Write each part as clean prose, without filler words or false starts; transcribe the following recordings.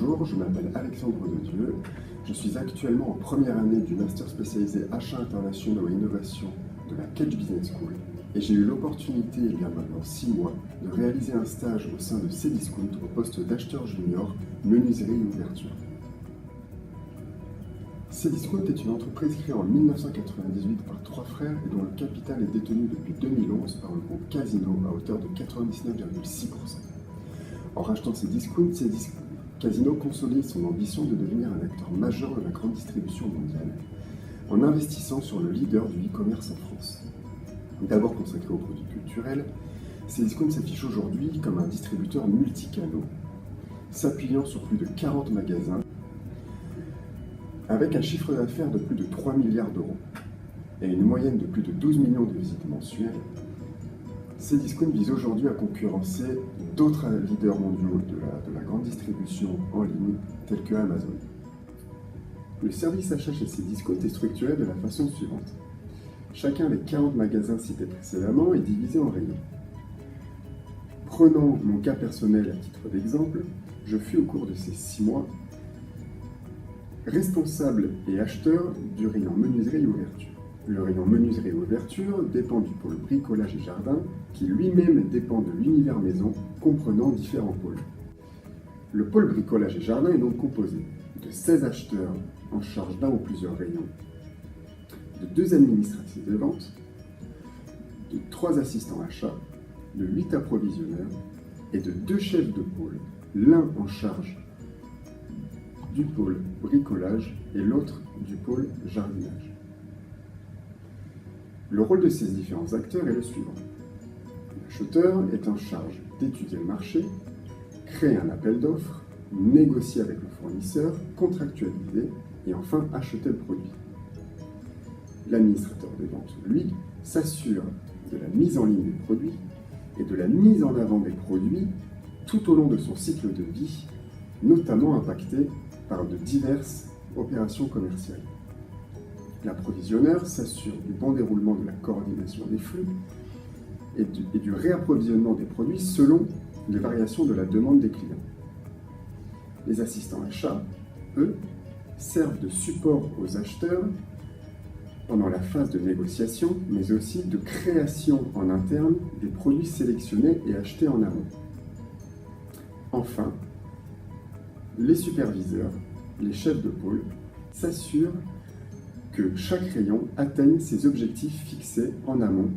Bonjour, je m'appelle Alexandre Dedieu. Je suis actuellement en première année du master spécialisé achats internationaux et innovation de la Kedge Business School et j'ai eu l'opportunité il y a maintenant 6 mois de réaliser un stage au sein de Cdiscount au poste d'acheteur junior, menuiserie et ouverture. Cdiscount est une entreprise créée en 1998 par 3 frères et dont le capital est détenu depuis 2011 par le groupe Casino à hauteur de 99,6%. En rachetant Cdiscount, Casino consolide son ambition de devenir un acteur majeur de la grande distribution mondiale en investissant sur le leader du e-commerce en France. D'abord consacré aux produits culturels, Cdiscount s'affiche aujourd'hui comme un distributeur multicanaux, s'appuyant sur plus de 40 magasins, avec un chiffre d'affaires de plus de 3 milliards d'euros et une moyenne de plus de 12 millions de visites mensuelles. Cdiscount vise aujourd'hui à concurrencer d'autres leaders mondiaux de la grande distribution en ligne, tels que Amazon. Le service achat chez Cdiscount est structuré de la façon suivante. Chacun des 40 magasins cités précédemment est divisé en rayons. Prenons mon cas personnel à titre d'exemple, je fus au cours de ces 6 mois responsable et acheteur du rayon menuiserie et ouverture. Le rayon menuiserie et ouverture dépend du pôle bricolage et jardin, qui lui-même dépend de l'univers maison, comprenant différents pôles. Le pôle bricolage et jardin est donc composé de 16 acheteurs en charge d'un ou plusieurs rayons, de 2 administratifs de vente, de 3 assistants achats, de 8 approvisionneurs et de 2 chefs de pôle, l'un en charge du pôle bricolage et l'autre du pôle jardinage. Le rôle de ces différents acteurs est le suivant. L'acheteur est en charge d'étudier le marché, créer un appel d'offres, négocier avec le fournisseur, contractualiser et enfin acheter le produit. L'administrateur des ventes, lui, s'assure de la mise en ligne des produits et de la mise en avant des produits tout au long de son cycle de vie, notamment impacté par de diverses opérations commerciales. L'approvisionneur s'assure du bon déroulement de la coordination des flux et du réapprovisionnement des produits selon les variations de la demande des clients. Les assistants achats, eux, servent de support aux acheteurs pendant la phase de négociation, mais aussi de création en interne des produits sélectionnés et achetés en amont. Enfin, les superviseurs, les chefs de pôle, s'assurent que chaque rayon atteigne ses objectifs fixés en amont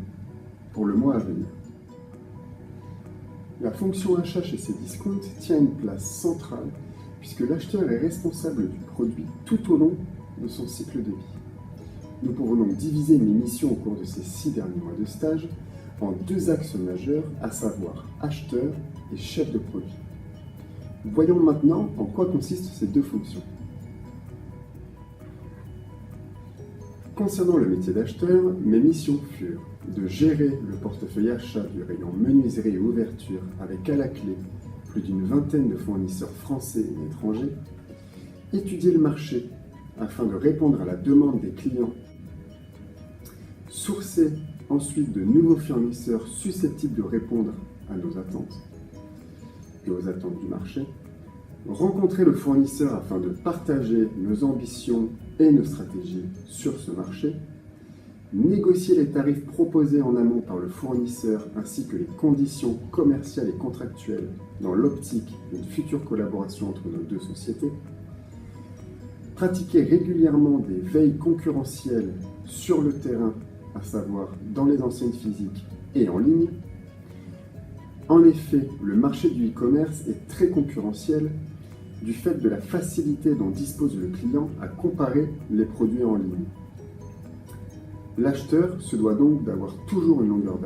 pour le mois à venir. La fonction achat chez Cdiscount tient une place centrale puisque l'acheteur est responsable du produit tout au long de son cycle de vie. Nous pouvons donc diviser mes missions au cours de ces 6 derniers mois de stage en 2 axes majeurs, à savoir acheteur et chef de produit. Voyons maintenant en quoi consistent ces 2 fonctions. Concernant le métier d'acheteur, mes missions furent de gérer le portefeuille achat du rayon menuiserie et ouverture avec à la clé plus d'une vingtaine de fournisseurs français et étrangers, étudier le marché afin de répondre à la demande des clients, sourcer ensuite de nouveaux fournisseurs susceptibles de répondre à nos attentes et aux attentes du marché, rencontrer le fournisseur afin de partager nos ambitions et nos stratégies sur ce marché, négocier les tarifs proposés en amont par le fournisseur ainsi que les conditions commerciales et contractuelles dans l'optique d'une future collaboration entre nos 2 sociétés, pratiquer régulièrement des veilles concurrentielles sur le terrain, à savoir dans les enseignes physiques et en ligne. En effet, le marché du e-commerce est très concurrentiel du fait de la facilité dont dispose le client à comparer les produits en ligne. L'acheteur se doit donc d'avoir toujours une longueur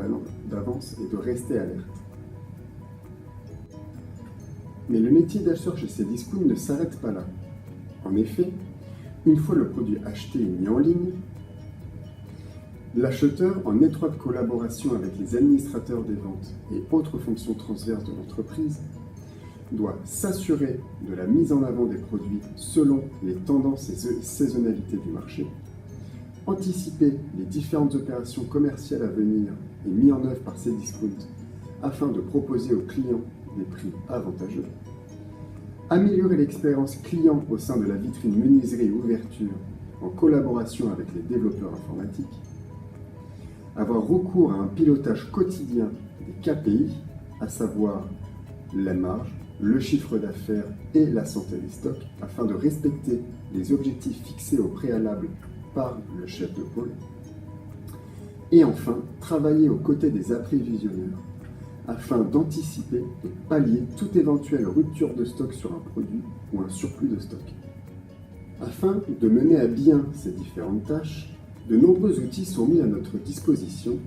d'avance et de rester alerte. Mais le métier d'acheteur chez Cdiscount ne s'arrête pas là. En effet, une fois le produit acheté et mis en ligne, l'acheteur, en étroite collaboration avec les administrateurs des ventes et autres fonctions transverses de l'entreprise, doit s'assurer de la mise en avant des produits selon les tendances et saisonnalités du marché, anticiper les différentes opérations commerciales à venir et mises en œuvre par Cdiscount afin de proposer aux clients des prix avantageux, Améliorer l'expérience client au sein de la vitrine menuiserie et ouverture en collaboration avec les développeurs informatiques. Avoir recours à un pilotage quotidien des KPI, à savoir la marge, le chiffre d'affaires et la santé des stocks, afin de respecter les objectifs fixés au préalable par le chef de pôle. Et enfin, travailler aux côtés des approvisionneurs afin d'anticiper et pallier toute éventuelle rupture de stock sur un produit ou un surplus de stock. Afin de mener à bien ces différentes tâches, de nombreux outils sont mis à notre disposition,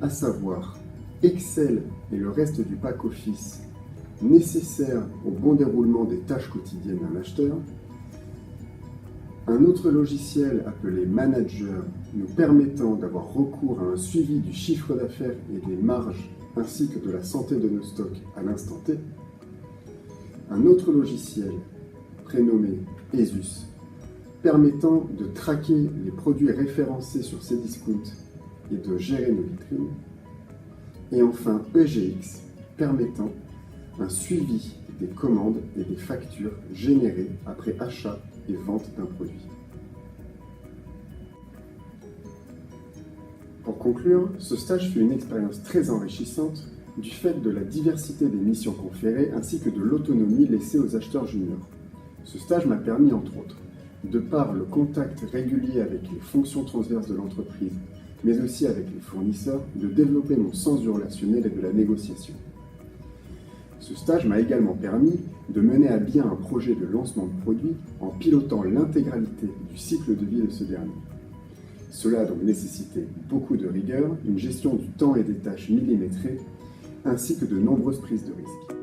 à savoir Excel et le reste du back-office nécessaires au bon déroulement des tâches quotidiennes d'un acheteur, un autre logiciel appelé Manager nous permettant d'avoir recours à un suivi du chiffre d'affaires et des marges ainsi que de la santé de nos stocks à l'instant T, un autre logiciel prénommé ESUS permettant de traquer les produits référencés sur Cdiscount et de gérer nos vitrines, et enfin EGX permettant un suivi des commandes et des factures générées après achat et vente d'un produit. Pour conclure, ce stage fut une expérience très enrichissante du fait de la diversité des missions conférées ainsi que de l'autonomie laissée aux acheteurs juniors. Ce stage m'a permis, entre autres, de par le contact régulier avec les fonctions transverses de l'entreprise, mais aussi avec les fournisseurs, de développer mon sens du relationnel et de la négociation. Ce stage m'a également permis de mener à bien un projet de lancement de produit en pilotant l'intégralité du cycle de vie de ce dernier. Cela a donc nécessité beaucoup de rigueur, une gestion du temps et des tâches millimétrées, ainsi que de nombreuses prises de risques.